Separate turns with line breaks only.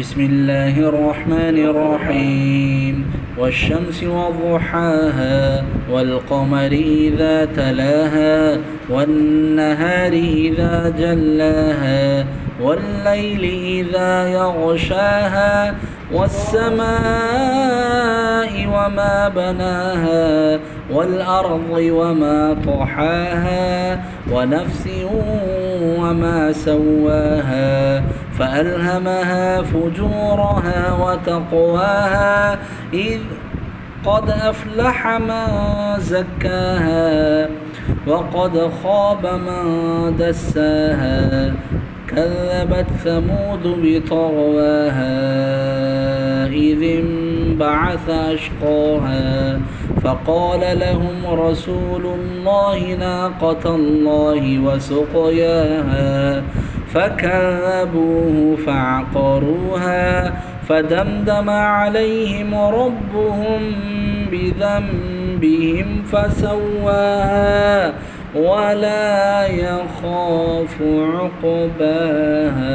بسم الله الرحمن الرحيم والشمس وضحاها والقمر إذا تلاها والنهار إذا جلاها والليل إذا يغشاها والسماء وما بناها والأرض وما طحاها ونفس وما سواها فألهمها فجورها وتقواها إذ قد أفلح من زكاها وقد خاب من دساها كذبت ثمود بطغواها إذ انبعث أشقاها فقال لهم رسول الله ناقة الله وسقياها فكذبوه فعقروها فدمدم عليهم ربهم بذنبهم فسواها ولا يخاف عقباها.